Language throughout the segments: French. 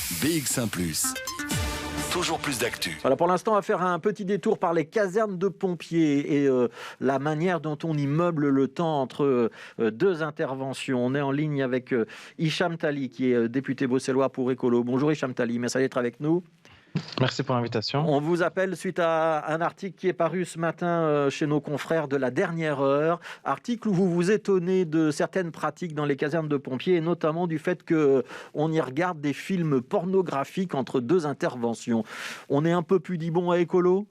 BX1 +. Toujours plus d'actu. Voilà, pour l'instant, on va faire un petit détour par les casernes de pompiers et la manière dont on y meuble le temps entre deux interventions. On est en ligne avec Hicham Tali, qui est député bruxellois pour Écolo. Bonjour Hicham Tali, merci d'être avec nous. Merci pour l'invitation. On vous appelle suite à un article qui est paru ce matin chez nos confrères de La Dernière Heure. Article où vous vous étonnez de certaines pratiques dans les casernes de pompiers et notamment du fait qu'on y regarde des films pornographiques entre deux interventions. On est un peu pudibond à Écolo ?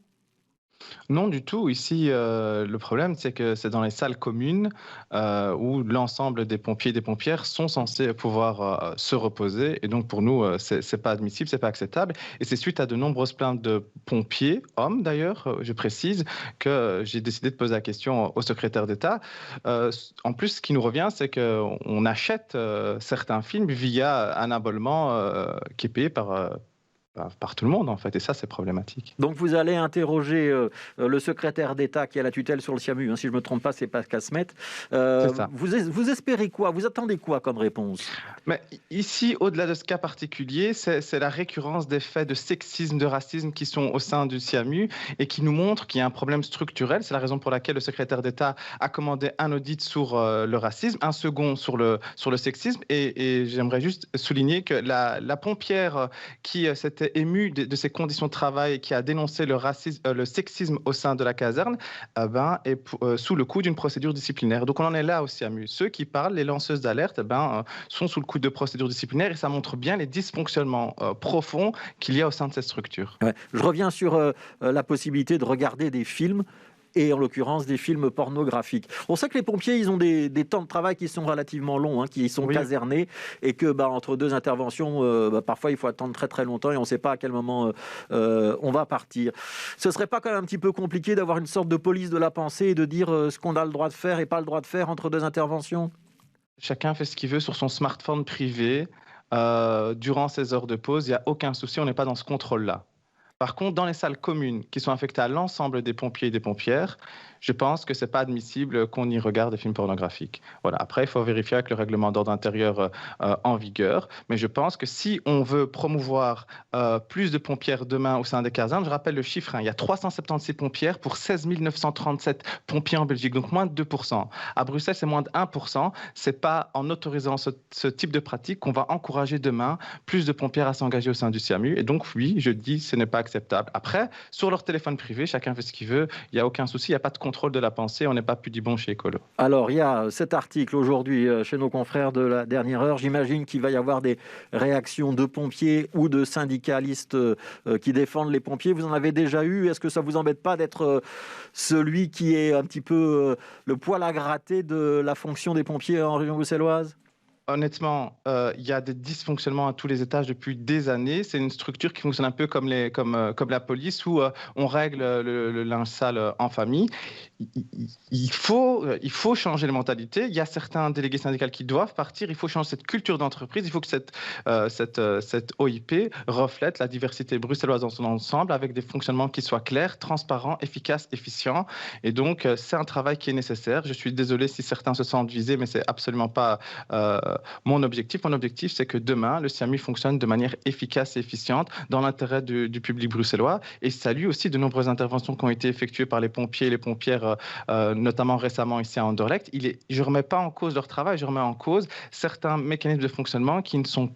Non, du tout. Ici, le problème, c'est que c'est dans les salles communes où l'ensemble des pompiers et des pompières sont censés pouvoir se reposer. Et donc, pour nous, c'est pas admissible, c'est pas acceptable. Et c'est suite à de nombreuses plaintes de pompiers, hommes d'ailleurs, je précise, que j'ai décidé de poser la question au secrétaire d'État. En plus, ce qui nous revient, c'est qu'on achète certains films via un abonnement qui est payé par tout le monde, en fait, et ça, c'est problématique. Donc vous allez interroger le secrétaire d'État qui a la tutelle sur le SIAMU, hein, si je ne me trompe pas, c'est Pascal Smet. C'est ça. Vous espérez quoi ? Vous attendez quoi comme réponse ? Mais ici, au-delà de ce cas particulier, c'est la récurrence des faits de sexisme, de racisme qui sont au sein du SIAMU et qui nous montrent qu'il y a un problème structurel. C'est la raison pour laquelle le secrétaire d'État a commandé un audit sur le racisme, un second sur le sexisme. Et j'aimerais juste souligner que la pompière qui s'était émue de ces conditions de travail et qui a dénoncé le sexisme au sein de la caserne est sous le coup d'une procédure disciplinaire. Donc on en est là au SIAMU. Ceux qui parlent, les lanceuses d'alerte, sont sous le coup de procédures disciplinaires et ça montre bien les dysfonctionnements profonds qu'il y a au sein de cette structure. Ouais. Je reviens sur la possibilité de regarder des films et en l'occurrence des films pornographiques. On sait que les pompiers, ils ont des temps de travail qui sont relativement longs, hein, qui sont casernés, et que entre deux interventions, parfois il faut attendre très très longtemps et on ne sait pas à quel moment on va partir. Ce ne serait pas quand même un petit peu compliqué d'avoir une sorte de police de la pensée et de dire ce qu'on a le droit de faire et pas le droit de faire entre deux interventions ? Chacun fait ce qu'il veut sur son smartphone privé durant ses heures de pause. Il n'y a aucun souci, on n'est pas dans ce contrôle-là. Par contre, dans les salles communes qui sont affectées à l'ensemble des pompiers et des pompières, je pense que ce n'est pas admissible qu'on y regarde des films pornographiques. Voilà. Après, il faut vérifier avec le règlement d'ordre intérieur en vigueur. Mais je pense que si on veut promouvoir plus de pompières demain au sein des casernes, je rappelle le chiffre, il y a 376 pompières pour 16 937 pompiers en Belgique, donc moins de 2%. À Bruxelles, c'est moins de 1%. Ce n'est pas en autorisant ce type de pratique qu'on va encourager demain plus de pompières à s'engager au sein du SIAMU. Et donc, oui, je dis ce n'est pas acceptable. Après, sur leur téléphone privé, chacun fait ce qu'il veut. Il n'y a aucun souci, il n'y a pas de contrôle de la pensée. On n'est pas pudibond chez Écolo. Alors, il y a cet article aujourd'hui chez nos confrères de La Dernière Heure. J'imagine qu'il va y avoir des réactions de pompiers ou de syndicalistes qui défendent les pompiers. Vous en avez déjà eu. Est-ce que ça ne vous embête pas d'être celui qui est un petit peu le poil à gratter de la fonction des pompiers en région bruxelloise ? Honnêtement, il y a des dysfonctionnements à tous les étages depuis des années. C'est une structure qui fonctionne un peu comme la police où on règle le linge sale en famille. Il faut changer les mentalités. Il y a certains délégués syndicaux qui doivent partir. Il faut changer cette culture d'entreprise. Il faut que cette OIP reflète la diversité bruxelloise dans son ensemble avec des fonctionnements qui soient clairs, transparents, efficaces, efficients. Et donc, c'est un travail qui est nécessaire. Je suis désolé si certains se sentent visés, mais c'est absolument pas mon objectif. Mon objectif, c'est que demain, le SIAMU fonctionne de manière efficace et efficiente dans l'intérêt du public bruxellois. Et je salue aussi de nombreuses interventions qui ont été effectuées par les pompiers et les pompières, notamment récemment ici à Anderlecht. Je ne remets pas en cause leur travail, je remets en cause certains mécanismes de fonctionnement qui ne sont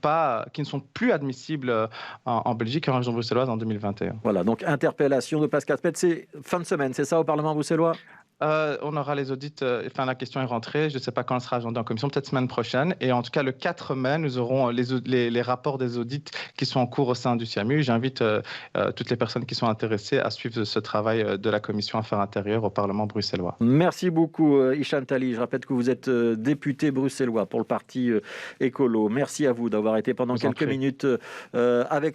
plus admissibles en Belgique et en région bruxelloise en 2021. Voilà, donc interpellation de Pascal Smet. C'est fin de semaine, c'est ça, au Parlement bruxellois ? On aura les audits, la question est rentrée, je ne sais pas quand elle sera agendée en commission, peut-être semaine prochaine. Et en tout cas, le 4 mai, nous aurons les rapports des audits qui sont en cours au sein du SIAMU. J'invite toutes les personnes qui sont intéressées à suivre ce travail de la Commission Affaires intérieures au Parlement bruxellois. Merci beaucoup, Hicham Tali. Je rappelle que vous êtes député bruxellois pour le parti Écolo. Merci à vous d'avoir été pendant quelques minutes avec